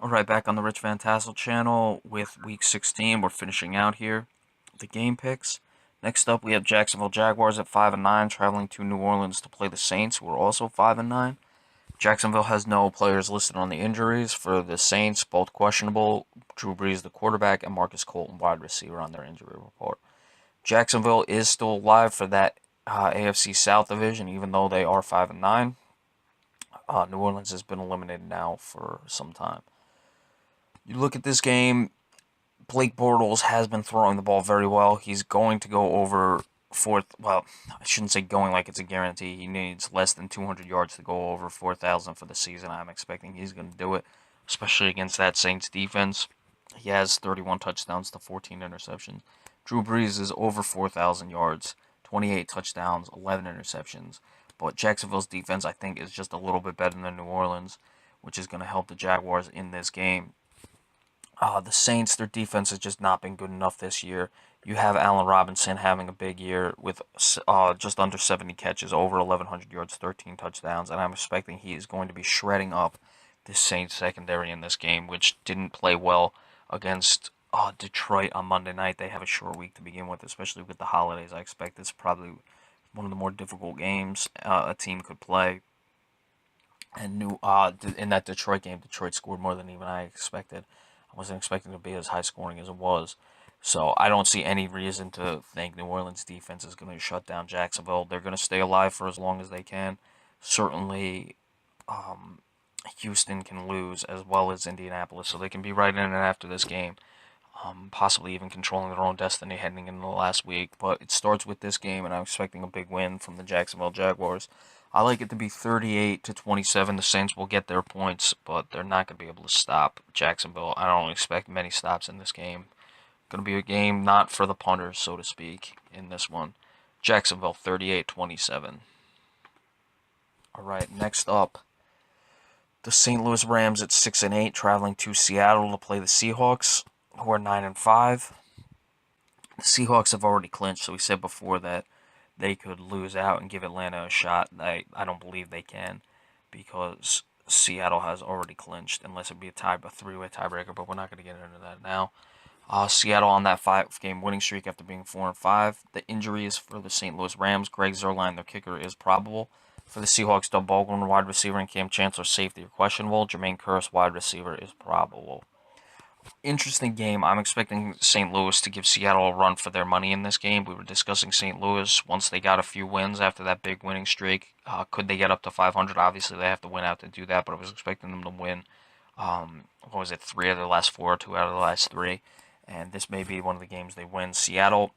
Alright, back on the Rich Van Tassel channel with week 16. We're finishing out here the game picks. Next up, we have Jacksonville Jaguars at 5-9, traveling to New Orleans to play the Saints, who are also 5-9. Jacksonville has no players listed on the injuries. For the Saints, both questionable. Drew Brees, the quarterback, and Marcus Colton, wide receiver, on their injury report. Jacksonville is still alive for that AFC South division, even though they are 5-9. New Orleans has been eliminated now for some time. You look at this game, Blake Bortles has been throwing the ball very well. He's going to go over fourth. Well, I shouldn't say going like it's a guarantee. He needs less than 200 yards to go over 4,000 for the season. I'm expecting he's going to do it, especially against that Saints defense. He has 31 touchdowns to 14 interceptions. Drew Brees is over 4,000 yards, 28 touchdowns, 11 interceptions. But Jacksonville's defense, I think, is just a little bit better than New Orleans, which is going to help the Jaguars in this game. The Saints, their defense has just not been good enough this year. You have Allen Robinson having a big year with just under 70 catches, over 1,100 yards, 13 touchdowns, and I'm expecting he is going to be shredding up the Saints secondary in this game, which didn't play well against Detroit on Monday night. They have a short week to begin with, especially with the holidays. I expect this is probably one of the more difficult games a team could play. And in that Detroit game, Detroit scored more than even I expected. I wasn't expecting it to be as high scoring as it was. So I don't see any reason to think New Orleans defense is going to shut down Jacksonville. They're going to stay alive for as long as they can. Certainly, um, Houston can lose as well as Indianapolis, so they can be right in and after this game, possibly even controlling their own destiny heading into the last week. But it starts with this game, and I'm expecting a big win from the Jacksonville Jaguars. I like it to be 38-27. The Saints will get their points, but they're not going to be able to stop Jacksonville. I don't expect many stops in this game. Going to be a game not for the punters, so to speak, in this one. Jacksonville 38-27. All right, next up, the St. Louis Rams at 6-8, traveling to Seattle to play the Seahawks, who are 9-5. The Seahawks have already clinched, so we said before that they could lose out and give Atlanta a shot. I don't believe they can, because Seattle has already clinched, unless it be a three-way tiebreaker, but we're not going to get into that now. Seattle on that 5-game winning streak after being 4-5. The injuries for the St. Louis Rams: Greg Zuerlein, their kicker, is probable. For the Seahawks, Doug Baldwin, wide receiver, and Cam Chancellor, safety, are questionable. Jermaine Kearse, wide receiver, is probable. Interesting game. I'm expecting St. Louis to give Seattle a run for their money in this game. We were discussing St. Louis once they got a few wins after that big winning streak. Could they get up to 500? Obviously, they have to win out to do that, but I was expecting them to win. What was it? 3 out of the last 4, 2 out of the last 3, and this may be one of the games they win. Seattle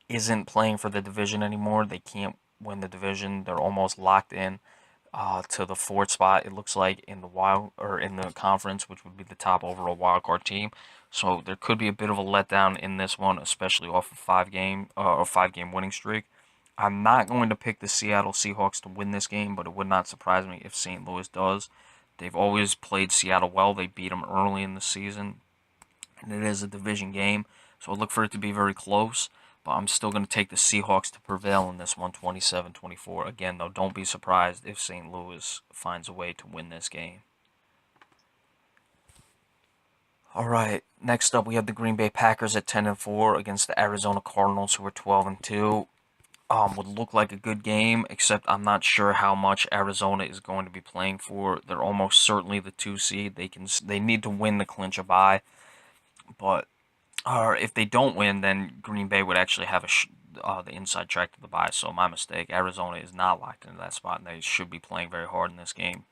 isn't playing for the division anymore. They can't win the division. They're almost locked in to the fourth spot. It looks like in the conference, which would be the top overall wild card team. So there could be a bit of a letdown in this one, especially off a 5-game winning streak. I'm not going to pick the Seattle Seahawks to win this game, but it would not surprise me if St. Louis does. They've always played Seattle well. They beat them early in the season, and it is a division game, so I look for it to be very close. But I'm still going to take the Seahawks to prevail in this one, 27-24. Again, though, don't be surprised if St. Louis finds a way to win this game. All right, next up we have the Green Bay Packers at 10-4 against the Arizona Cardinals, who are 12-2. Would look like a good game, except I'm not sure how much Arizona is going to be playing for. They're almost certainly the 2 seed. They need to win to clinch a bye, but if they don't win, then Green Bay would actually have the inside track to the bye. So my mistake. Arizona is not locked into that spot, and they should be playing very hard in this game.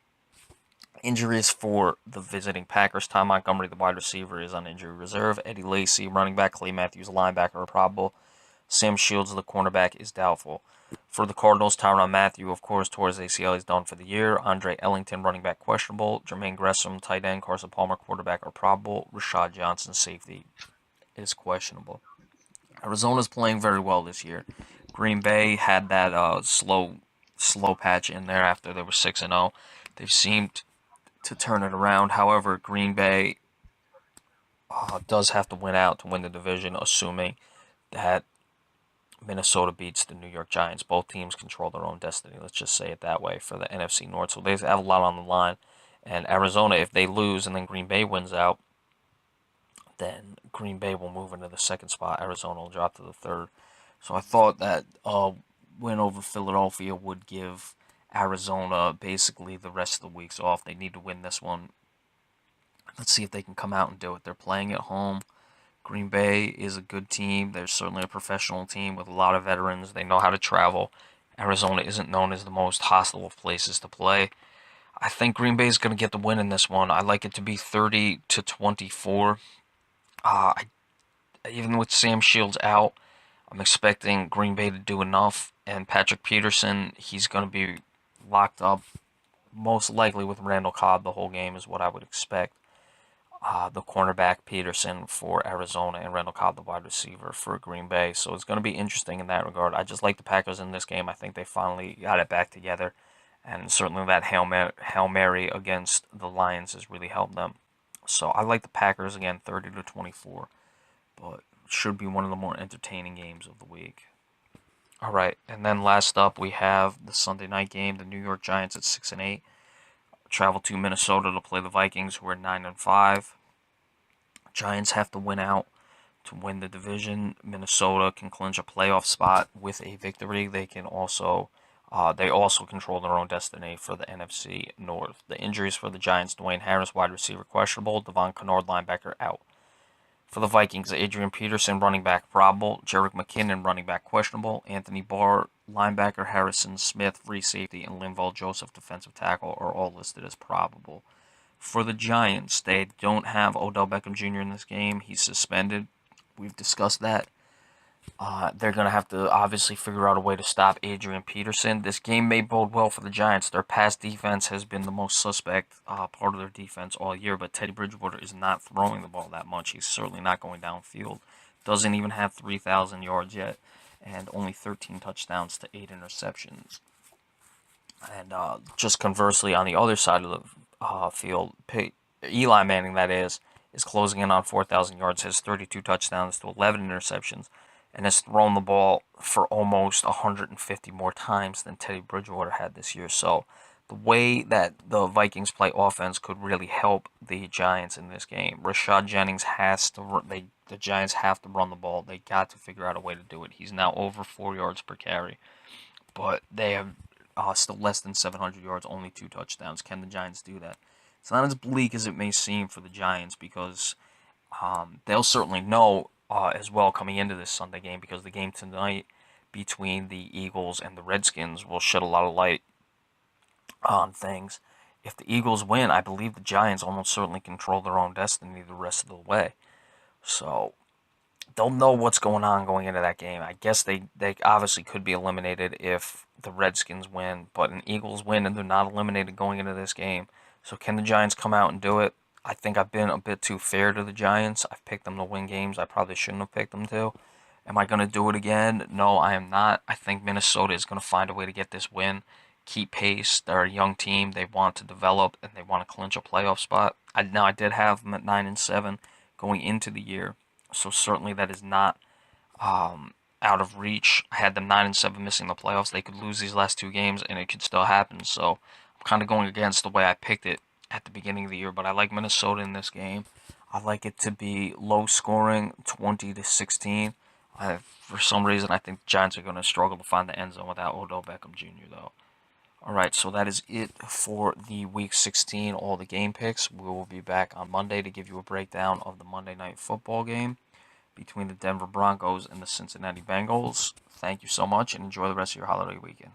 Injuries for the visiting Packers: Ty Montgomery, the wide receiver, is on injury reserve. Eddie Lacy, running back. Clay Matthews, linebacker, are probable. Sam Shields, the cornerback, is doubtful. For the Cardinals, Tyrann Mathieu, of course, tore his ACL. He's done for the year. Andre Ellington, running back, questionable. Jermaine Gresham, tight end. Carson Palmer, quarterback, are probable. Rashad Johnson, safety, is questionable. Arizona's playing very well this year. Green Bay had that slow patch in there after they were 6-0. They've seemed to turn it around. However, Green Bay does have to win out to win the division, assuming that Minnesota beats the New York Giants. Both teams control their own destiny. Let's just say it that way for the NFC North. So they have a lot on the line. And Arizona, if they lose and then Green Bay wins out, then Green Bay will move into the second spot. Arizona will drop to the third. So I thought that win over Philadelphia would give Arizona basically the rest of the weeks off. They need to win this one. Let's see if they can come out and do it. They're playing at home. Green Bay is a good team. They're certainly a professional team with a lot of veterans. They know how to travel. Arizona isn't known as the most hostile of places to play. I think Green Bay is going to get the win in this one. I like it to be 30-24. Uh, Even with Sam Shields out, I'm expecting Green Bay to do enough. And Patrick Peterson, he's going to be locked up most likely with Randall Cobb the whole game is what I would expect. The cornerback Peterson for Arizona and Randall Cobb the wide receiver for Green Bay. So it's going to be interesting in that regard. I just like the Packers in this game. I think they finally got it back together. And certainly that Hail Mary against the Lions has really helped them. So I like the Packers again, 30-24. But should be one of the more entertaining games of the week. All right, and then last up we have the Sunday night game. The New York Giants at 6-8 travel to Minnesota to play the Vikings, who are 9-5. Giants have to win out to win the division. Minnesota can clinch a playoff spot with a victory. They also control their own destiny for the NFC North. The injuries for the Giants: Dwayne Harris, wide receiver, questionable. Devon Kennard, linebacker, out. For the Vikings, Adrian Peterson, running back, probable. Jerick McKinnon, running back, questionable. Anthony Barr, linebacker. Harrison Smith, free safety. And Linval Joseph, defensive tackle, are all listed as probable. For the Giants, they don't have Odell Beckham Jr. in this game. He's suspended. We've discussed that. They're going to have to obviously figure out a way to stop Adrian Peterson. This game may bode well for the Giants. Their pass defense has been the most suspect part of their defense all year, but Teddy Bridgewater is not throwing the ball that much. He's certainly not going downfield. Doesn't even have 3,000 yards yet, and only 13 touchdowns to 8 interceptions. And just conversely, on the other side of the field, Eli Manning, that is closing in on 4,000 yards, has 32 touchdowns to 11 interceptions, and has thrown the ball for almost 150 more times than Teddy Bridgewater had this year. So the way that the Vikings play offense could really help the Giants in this game. Rashad Jennings the Giants have to run the ball. They got to figure out a way to do it. He's now over 4 yards per carry, but they have still less than 700 yards, only 2 touchdowns. Can the Giants do that? It's not as bleak as it may seem for the Giants because they'll certainly know as well coming into this Sunday game, because the game tonight between the Eagles and the Redskins will shed a lot of light on things. If the Eagles win, I believe the Giants almost certainly control their own destiny the rest of the way. So they'll know what's going on going into that game. I guess they obviously could be eliminated if the Redskins win, but an Eagles win and they're not eliminated going into this game. So can the Giants come out and do it? I think I've been a bit too fair to the Giants. I've picked them to win games I probably shouldn't have picked them to. Am I going to do it again? No, I am not. I think Minnesota is going to find a way to get this win, keep pace. They're a young team. They want to develop and they want to clinch a playoff spot. I did have them at 9-7 going into the year, so certainly that is not out of reach. I had them 9-7 missing the playoffs. They could lose these last 2 games and it could still happen. So I'm kind of going against the way I picked it at the beginning of the year. But I like Minnesota in this game. I like it to be low scoring, 20-16. For some reason, I think the Giants are going to struggle to find the end zone without Odell Beckham Jr. though. All right, so that is it for the Week 16, all the game picks. We will be back on Monday to give you a breakdown of the Monday Night Football game between the Denver Broncos and the Cincinnati Bengals. Thank you so much, and enjoy the rest of your holiday weekend.